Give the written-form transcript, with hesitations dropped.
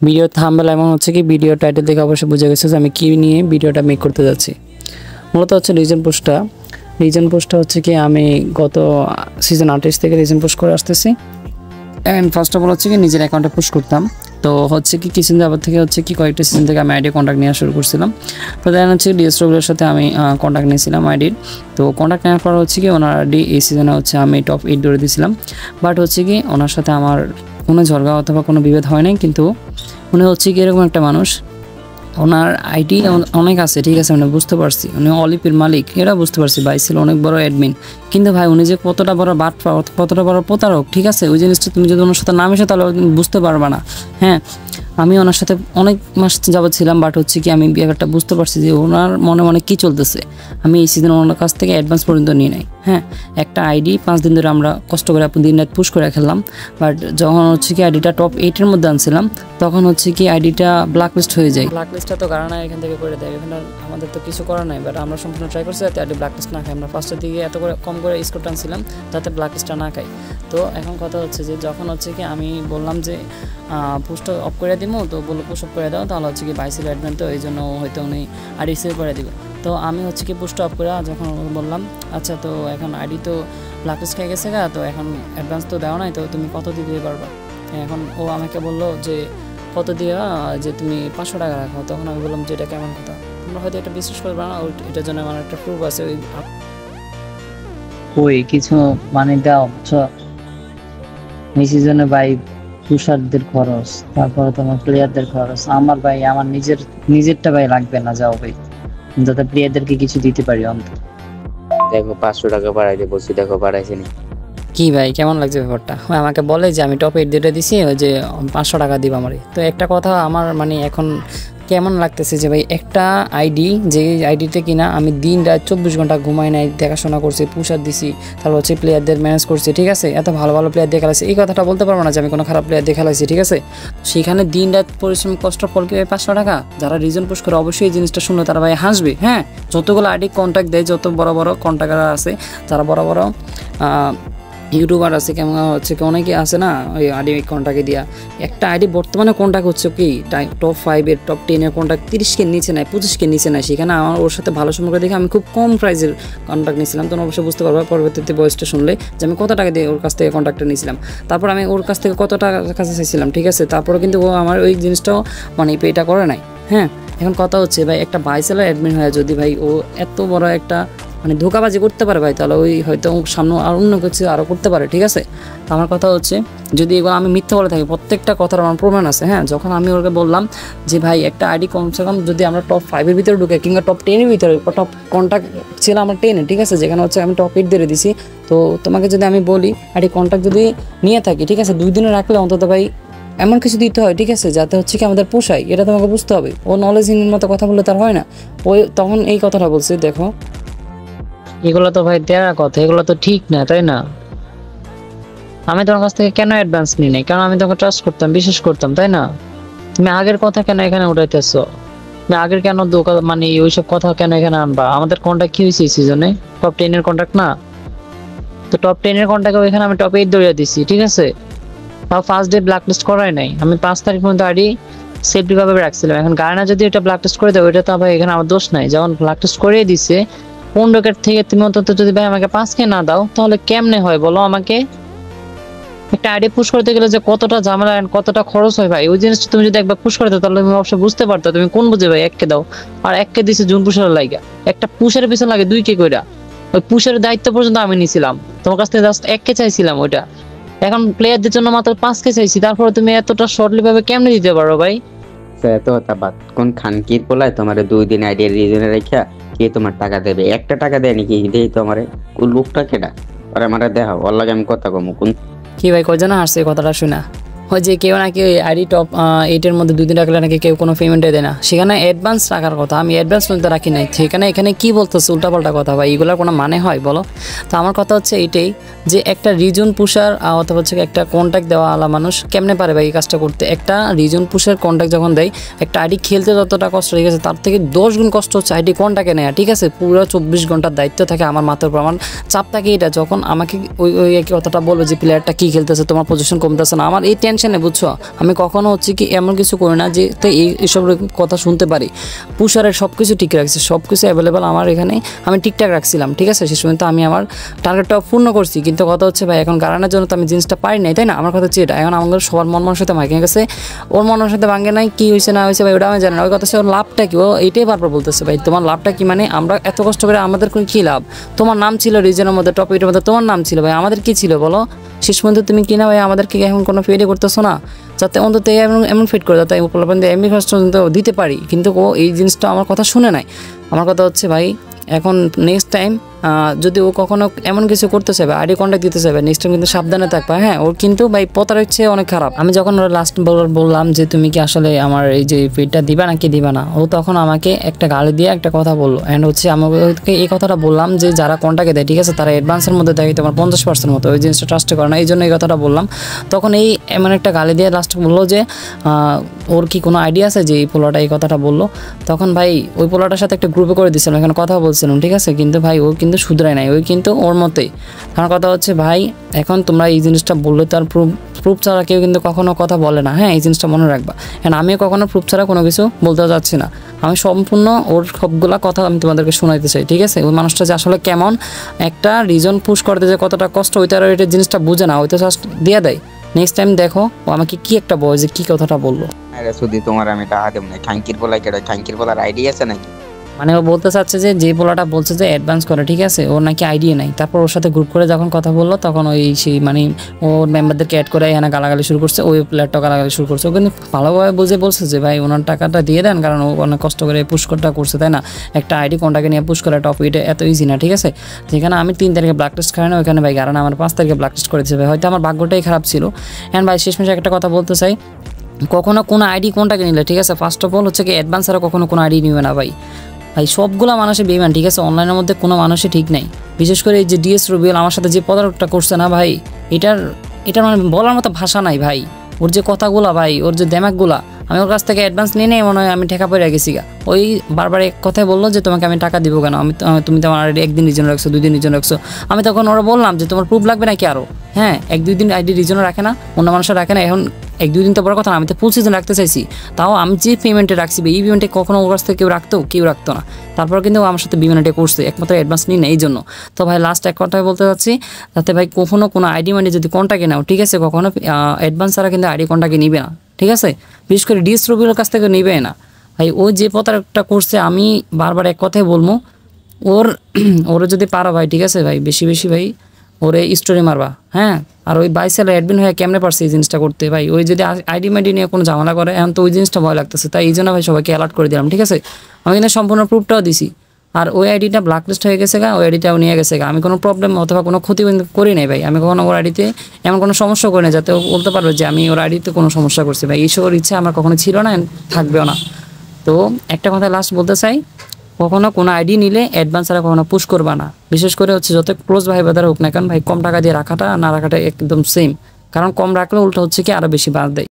Video thumbnail এমন হচ্ছে কি ভিডিও টাইটেল দেখে অবশ্যই বুঝে গেছে যে আমি কী নিয়ে ভিডিওটা মেক করতে যাচ্ছি। মূলত হচ্ছে রিজন পোস্টটা হচ্ছে কি আমি গত সিজন 28 থেকে রিজন পোস্ট করে আসতেছি। অ্যান্ড ফার্স্ট অফ অল হচ্ছে কি নিজের অ্যাকাউন্টে পোস্ট করতাম। তো হচ্ছে কি কিছুদিন যাবত থেকে হচ্ছে কি কয়েকটা সিজন থেকে আমি আইডি কন্ট্যাক্ট নেওয়া শুরু করছিলাম। তো দেন হচ্ছে ডিএসগুলোর সাথে আমি কন্ট্যাক্ট নিয়েছিলাম আইডির। তো কন্ট্যাক্ট নেওয়ার পর হচ্ছে কি ওনার আইডি এই সিজনে হচ্ছে আমি টপ 8 ধরে দিয়েছিলাম। বাট হচ্ছে কি ওনার সাথে আমার কোনো ঝগড়া অথবা কোনো বিভেদ হয় নাই, কিন্তু উনি হচ্ছে কি এরকম একটা মানুষ, ওনার আইডি অনেক আছে, ঠিক আছে, আমি বুঝতে পারছি উনি অলিপির মালিক, এটা বুঝতে পারছি, ভাই ছিল অনেক বড় অ্যাডমিন, কিন্তু ভাই উনি যে কতটা বড় বাটপার, কতটা বড় প্রতারক, ঠিক আছে, ওই জিনিসটা তুমি যদি ওনার সাথে না মিশো তাহলে বুঝতে পারবা না। হ্যাঁ, আমি ওনার সাথে অনেক মাস যাবত ছিলাম, বাট হচ্ছে কি আমি ব্যাপারটা বুঝতে পারছি যে ওনার মনে মনে কী চলতেছে। আমি এই সিজন ওনার কাছ থেকে অ্যাডভান্স পর্যন্ত নিয়ে নাই। হ্যাঁ, একটা আইডি 5 দিন ধরে আমরা কষ্ট করে দিন রাত পুশ করে খেললাম, বাট যখন হচ্ছে কি আইডিটা টপ 8-এর মধ্যে আনছিলাম তখন হচ্ছে কি আইডিটা ব্ল্যাকলিস্ট হয়ে যায়। ব্ল্যাকলিস্টটা তো কারণ এখান থেকে করে দেয়, এখানে আমাদের তো কিছু করার নাই, বাট আমরা সম্পূর্ণ ট্রাই করছি যাতে আইডি ব্ল্যাকলিস্ট না খাই। আমরা ফার্স্টের দিকে এত করে কম করে স্কোর টানছিলাম যাতে ব্ল্যাকলিস্টটা না খাই। তো এখন কথা হচ্ছে যে যখন হচ্ছে কি আমি বললাম যে পোস্টটা অফ করে দিব, তো বললো পোস্ট অফ করে দাও, তাহলে হচ্ছে কি বাইসেল অ্যাডমিন, তো এই জন্য হয়তো উনি আইডি সেভ করে দিবে। তো আমি হচ্ছে কি পোস্টটা অফ করে যখন বললাম আচ্ছা তো এখন আইডি তো ব্ল্যাকলিস্ট খেয়ে গেছে গা, তো এখন অ্যাডভান্স তো দেওয়া নাই, তো তুমি কত দিতে পারবা? এখন ও আমাকে বললো যে কত দিয়ে যে তুমি 500 টাকা রাখো। তখন আমি বললাম যে এটা কেমন কথা, তোমরা হয়তো এটা বিশ্বাস করবে না, এটার জন্য আমার একটা প্রুফ আছে। ওই কিছু মানে দাও এই সিজনে ভাই তুষারদের খরচ, তারপরে তোমার প্লেয়ারদের খরচ, আমার ভাই আমার নিজেরটা ভাই লাগবে না, যাও ভাই যাতে প্লেয়ারদেরকে কিছু দিতে পারি অন্তত। দেখো 500 টাকা বাড়াইতে বলছি, দেখো বাড়াইছে নি। কি ভাই কেমন লাগছে ব্যাপারটা? আমাকে বলে যে আমি টপ 8 দিয়ে দিছি, ওই যে 500 টাকা দিব আমারই। তো একটা কথা আমার মানে এখন কেমন লাগতেছে যে ভাই একটা আইডি, যে আইডিতে কিনা আমি দিন রাত 24 ঘন্টা ঘুমাই নাই, দেখাশোনা করছি, পুষার দিছি, তারপর হচ্ছে প্লেয়ারদের ম্যানেজ করছি, ঠিক আছে, এত ভালো ভালো প্লেয়ার দিয়ে খেলাইছি, এই কথাটা বলতে পারবো না যে আমি কোনো খারাপ প্লেয়ার দিয়ে খেলাইছি, ঠিক আছে। সেখানে দিন রাত পরিশ্রম কষ্ট ফল কি 500 টাকা? যারা রিজন পোস্ট করে অবশ্যই এই জিনিসটা শুনলে তারা ভাই হাসবে। হ্যাঁ, যতগুলো আইডি কন্ট্যাক্ট দেয়, যত বড় বড় কন্ট্যাক্টার আছে, যারা বড় বড় ইউটিউবার আছে, কেমন হচ্ছে কি অনেকে আছে না ওই আইডি কন্ট্যাক্টে দিয়া, একটা আইডি বর্তমানে কন্ট্যাক্ট হচ্ছে কি টপ 5-এর টপ 10-এর কন্ট্যাক্ট 30-কে নিচে নেয়, 25-কে নিচে নেয়। সেখানে আমার ওর সাথে ভালো সম্পর্ক দেখে আমি খুব কম প্রাইসের কন্ট্যাক্ট নিয়েছিলাম। তখন অবশ্যই বুঝতে পারবো পরবর্তীতে বয়সটা শুনলে যে আমি কত টাকা দিয়ে ওর কাছ থেকে কন্ট্যাক্টটা নিয়েছিলাম, তারপর আমি ওর কাছ থেকে কত টাকা কাছে চাইছিলাম, ঠিক আছে, তারপরে কিন্তু ও আমার ওই জিনিসটাও মানে পেটা করে নাই। হ্যাঁ, এখন কথা হচ্ছে ভাই একটা বাইসেলার অ্যাডমিন হয়ে যদি ভাই ও এত বড় একটা মানে ধোকাবাজি করতে পারে ভাই, তাহলে ওই হয়তো সামনে আর অন্য কিছু আরও করতে পারে, ঠিক আছে। আমার কথা হচ্ছে যদি এগুলো আমি মিথ্যা বলে থাকি, প্রত্যেকটা কথার আমার প্রমাণ আছে। হ্যাঁ, যখন আমি ওকে বললাম যে ভাই একটা আইডি কমসে কম যদি আমরা টপ 5-এর ভিতরে ঢুকে কিংবা টপ 10-এর ভিতরে, টপ কন্ট্যাক্ট ছিল আমার 10-এ, ঠিক আছে, যেখানে হচ্ছে আমি টপ 8 দিয়ে দিছি, তো তোমাকে যদি আমি বলি আইডি কন্ট্যাক্ট যদি নিয়ে থাকি, ঠিক আছে, 2 দিনে রাখলে অন্তত ভাই এমন কিছু দিতে হয়, ঠিক আছে, যাতে হচ্ছে কি আমাদের পোষায়, এটা তোমাকে বুঝতে হবে। ও নলেজহীনের মতো কথা বললে তার হয় না। ওই তখন এই কথাটা বলছে, দেখো এগুলো তো ভাই দেওয়ার কথা, এগুলো তো ঠিক না, তাই না? আমি তোমার কাছ থেকে কেন অ্যাডভান্স নিই নাই? কারণ আমি তোমাকে ট্রাস্ট করতাম, বিশ্বাস করতাম, তাই না? তুমি আগের কথা কেন এখানে উঠাইতেছো? তুমি আগের কেন মানে ওইসব কথা কেন এখানে আনবা? আমাদের কন্ট্যাক্ট কি হয়েছে এই সিজনে? টপ 10-এর কন্ট্যাক্ট না? তো টপ 10-এর কন্ট্যাক্ট এখানে আমি টপ 8 ধরিয়ে দিচ্ছি, ঠিক আছে, তাও ফার্স্ট ডে ব্ল্যাক লিস্ট করাই নাই। আমি 5 তারিখ পর্যন্ত আইডি সেফটি ভাবে রাখছিলাম। এখন গায়না যদি এটা ব্ল্যাক লিস্ট করে দেয়, ওইটা তো ভাই এখানে আমার দোষ নাই। যেমন ব্ল্যাক লিস্ট করিয়ে দিছে 15 থেকে তুমি অন্তত যদি ভাই আমাকে 5K না দাও তাহলে কেমনে হয় বলো আমাকে? একটা আইডি পুশ করতে গেলে যে কতটা ঝামেলা কতটা খরচ হয় ভাই, ওই জিনিসটা তুমি যদি একবার পুশ করতে তাহলে তুমি অবশ্যই বুঝতে পারতো। তুমি কোন বুঝে ভাই 1K দাও, আর 1K দিছে জুন পুষের লাগা, একটা পুষের পিছনে লাগে 2K কইরা। ওই পুষের দায়িত্ব পর্যন্ত আমি নিছিলাম, তোমার কাছ থেকে জাস্ট 1K চাইছিলাম ওইটা। এখন প্লেয়ারদের জন্য মাত্র 5K চাইছি, তারপরে তুমি এতটা শর্টলি ভাবে কেমনে দিতে পারো ভাই? এত কথা বাদ, কোন খানকির পোলায় তোমার 2 দিন আইডিয়া রিজনে রেখা কে তোমার টাকা দেবে? একটা টাকা দেয় নাকি? দেই তোমারে কোন লোকটা কেডা? আরে আমারে দেখাও, ওর লাগে আমি কথা কমু। কোন কি ভাই কয়জন আসছে কথাটা শোনা, ওই যে কেউ নাকি আইডি টপ 8-এর মধ্যে 2 দিন রাখলে নাকি কেউ কোনো পেমেন্টে দেয় না, সেখানে অ্যাডভান্স রাখার কথা, আমি অ্যাডভান্স পর্যন্ত রাখি নাই, সেখানে এখানে কি বলতেছে উল্টাপাল্টা কথা ভাই, এগুলোর কোনো মানে হয় বলো? তো আমার কথা হচ্ছে এইটাই যে একটা রিজন পুষার অথবা হচ্ছে একটা কন্ট্যাক্ট দেওয়া আলা মানুষ কেমনে পারে ভাই এই কাজটা করতে? একটা রিজন পুষার কন্ট্যাক্ট যখন দেয়, একটা আইডি খেলতে যতটা কষ্ট, ঠিক আছে, তার থেকে 10 গুণ কষ্ট হচ্ছে আইডি কন্ট্যাক্টে নেওয়া, ঠিক আছে, পুরো 24 ঘন্টার দায়িত্ব থাকে আমার মাথার উপর, আমার চাপ থাকে এটা। যখন আমাকে ওই কথাটা বলবে যে প্লেয়ারটা কী খেলতেছে, তোমার পজিশন কমতেছে না, আমার এই টেনশন টেনশন নেই, বুঝছো? আমি কখনো হচ্ছে কি এমন কিছু করি না যে তো এইসব কথা শুনতে পারি। পুষারের সব কিছু ঠিক রাখছি, সব কিছু অ্যাভেলেবেল আমার এখানে, আমি ঠিকঠাক রাখছিলাম, ঠিক আছে? শেষ পর্যন্ত আমি আমার টার্গেটটা পূর্ণ করছি। কিন্তু কথা হচ্ছে ভাই এখন গারানোর জন্য তো আমি জিনিসটা পারি নাই, তাই না? আমার কথা হচ্ছে এটা, এখন আমাদের সবার মন সাথে ভাঙে গেছে, ওর মনের সাথে ভাঙে নাই, কি হয়েছে না হয়েছে ভাই ওটা আমি জানি না। ওই কথা হচ্ছে ওর লাভটা কি, ও এইটাই বারবার বলতেছে ভাই তোমার লাভটা কি, মানে আমরা এত কষ্ট করে আমাদের কী লাভ? তোমার নাম ছিল রিজনের মধ্যে, টপ 8-এর মধ্যে তোমার নাম ছিল ভাই, আমাদের কি ছিল বলো? শেষ পর্যন্ত তুমি কিনা ভাই আমাদেরকে এখন কোনো ফিডে করতেছো না, যাতে অন্তত এমন ফিট করে যাতে উপলব্ধি এমবি ফার্স্ট পর্যন্ত দিতে পারি। কিন্তু ও এই জিনিসটা আমার কথা শুনে নাই। আমার কথা হচ্ছে ভাই এখন নেক্সট টাইম যদি ও কখনো এমন কিছু করতে চাইবে, আইডি কন্ট্যাক্ট দিতে চাইবে, নেক্সট টাইম কিন্তু সাবধানে থাকবে। হ্যাঁ, ওর কিন্তু ভাই পতার হচ্ছে অনেক খারাপ। আমি যখন ওর লাস্ট বললাম যে তুমি কি আসলে আমার এই যে ফিডটা দিবা নাকি দিবা না, ও তখন আমাকে একটা গালি দিয়ে একটা কথা বললো। অ্যান্ড হচ্ছে আমাকে এই কথাটা বললাম যে যারা কন্ট্যাক্টে দেয়, ঠিক আছে, তারা অ্যাডভান্সের মধ্যে দেয় তোমার 50% মতো, ওই জিনিসটা ট্রাস্ট করে না, এই জন্য এই কথাটা বললাম। তখন এই এমন একটা গালি দিয়ে লাস্ট বললো যে ওর কি কোনো আইডিয়া আছে যে এই পোলাটা এই কথাটা বললো। তখন ভাই ওই পোলাটার সাথে একটা গ্রুপে করে দিয়েছিলাম, এখানে কথা বলছিলাম, ঠিক আছে? কিন্তু ভাই ও কিন্তু শুধরায় নাই, ওই কিন্তু ওর মতেই। কারণ কথা হচ্ছে ভাই এখন তোমরা এই জিনিসটা বললে তার প্রুফ ছাড়া কেউ কিন্তু কখনো কথা বলে না। হ্যাঁ, এই জিনিসটা মনে রাখবা। অ্যান্ড আমিও কখনো প্রুফ ছাড়া কোনো কিছু বলতে যাচ্ছি না, আমি সম্পূর্ণ ওর সবগুলা কথা আমি তোমাদেরকে শোনাইতে চাই, ঠিক আছে? ওই মানুষটা যে আসলে কেমন, একটা রিজন পুশ করতে যে কতটা কষ্ট, ওইটা আর এটা জিনিসটা বুঝে না, ওইটা জাস্ট দিয়ে দেয়। নেক্সট টাইম দেখো ও আমাকে কি একটা বয় যে কী কথাটা বললো। আরে শুধু তোমার আমি টাকা দেব না, খাঙ্কির পোলা কেটে, খাঙ্কির পোলার আইডি আছে নাকি? মানে ও বলতে চাচ্ছে যে পোলাটা বলছে যে অ্যাডভান্স করে, ঠিক আছে, ওর নাকি আইডিয়া নাই। তারপর ওর সাথে গ্রুপ করে যখন কথা বললো তখন ওই সেই মানে ওর মেম্বারদেরকে অ্যাড করে এখানে গালাগালি শুরু করছে, ওই প্লেয়ারটা গালাগালি শুরু করছে। ও কিন্তু ভালোভাবে বুঝে বলছে যে ভাই ওনার টাকাটা দিয়ে দেন, কারণ ও অনেক কষ্ট করে পুষ্করটা করছে, তাই না? একটা আইডি কোনটাকে নিয়ে পুশ করে টপ 8 এত ইজি না, ঠিক আছে? যেখানে আমি 3 তারিখে ব্ল্যাক টেস্ট খাই না, ওইখানে ভাই কারণ আমার 5 তারিখে ব্ল্যাক টেস্ট করে দিচ্ছে ভাই, হয়তো আমার ভাগ্যটাই খারাপ ছিল। অ্যান্ড ভাই শেষমেশে একটা কথা বলতে চাই, কখনো কোনো আইডি কোনটাকে নিলে, ঠিক আছে, ফার্স্ট অফ অল হচ্ছে কি অ্যাডভান্স ছাড়া কখনো কোনো আইডি নিবে না ভাই। ভাই সবগুলো মানুষের বেইমান, ঠিক আছে? অনলাইনের মধ্যে কোনো মানুষই ঠিক নাই। বিশেষ করে এই যে ডিএস রবিউল আমার সাথে যে প্রতারকটা করছে না ভাই, এটার মানে বলার মতো ভাষা নাই ভাই। ওর যে কথাগুলা ভাই, ওর যে দেমাকগুলা, আমি ওর কাছ থেকে অ্যাডভান্স নিয়ে নেই, মনে হয় আমি ঠেকা পড়ে গেছি গা। ওই বারবার এক কথাই বললো যে তোমাকে আমি টাকা দিব কেন, তুমি তো আমার একদিন রিজন রাখছো, 2 দিন রিজন রাখছো। আমি তখন ওরা বললাম যে তোমার প্রুফ লাগবে নাকি আরও? হ্যাঁ, 1-2 দিন আইডি রিজনও রাখে না, অন্য মানুষরা রাখে না। এখন 1-2 দিন তো বড় কথা না, আমি তো ফুল সিজন রাখতে চাইছি। তাও আমি যে পেমেন্টে রাখছি, এই পেমেন্টে কখনো ওর কাছ থেকে কেউ রাখতো না। তারপর কিন্তু আমার সাথে পেমেন্টে করছে, একমাত্র অ্যাডভান্স নিই না এই জন্য। তো ভাই লাস্ট এক কথাই বলতে চাচ্ছি, যাতে ভাই কখনো কোনো আইডি মানে যদি কন্টাক্টে নাও, ঠিক আছে, কখনো অ্যাডভান্স ছাড়া কিন্তু আইডি কন্টাক্টে নিবে না, ঠিক আছে? বিশেষ করে ডিএস রবিউলের কাছ থেকে নিবে না ভাই। ও যে প্রতারকটা করছে, আমি বারবার এক কথাই বলবো, ওর যদি পারো ভাই, ঠিক আছে ভাই, বেশি ভাই ওরে স্টোরি মারবা। হ্যাঁ, আর ওই বাইসেলের অ্যাডমিন হয়ে কেমনে পারছে এই জিনিসটা করতে ভাই? ওই যদি আইডি মাইডি নিয়ে কোনো ঝামেলা করে, এখন তো ওই জিনিসটা ভয় লাগতেছে। তাই এই জন্য ভাই সবাইকে অ্যালার্ট করে দিলাম, ঠিক আছে? আমি কিন্তু সম্পূর্ণ প্রুফটাও দিছি। আর ওই আইডিটা ব্ল্যাকলিস্ট হয়ে গেছে গা, ওই আইডিটাও নিয়ে গেছে গা। আমি কোনো প্রবলেম অথবা কোনো ক্ষতি করি নাই ভাই। আমি কখনো ওর আইডিতে এমন কোনো সমস্যা করি না যাতে ও বলতে পারবে যে আমি ওর আইডিতে কোনো সমস্যা করছি ভাই। এইসবের ইচ্ছা আমার কখনো ছিল না, থাকবেও না। তো একটা কথা লাস্ট বলতে চাই, কখনো কোনো আইডি নিলে অ্যাডভান্স ছাড়া কখনো পুশ করবা না। বিশেষ করে হচ্ছে যত ক্লোজ ভাই বাদার হোক না কেন ভাই, কম টাকা দিয়ে রাখাটা না রাখাটা একদম সেম। কারণ কম রাখলে উল্টো হচ্ছে কি আরও বেশি বাদ দেয়।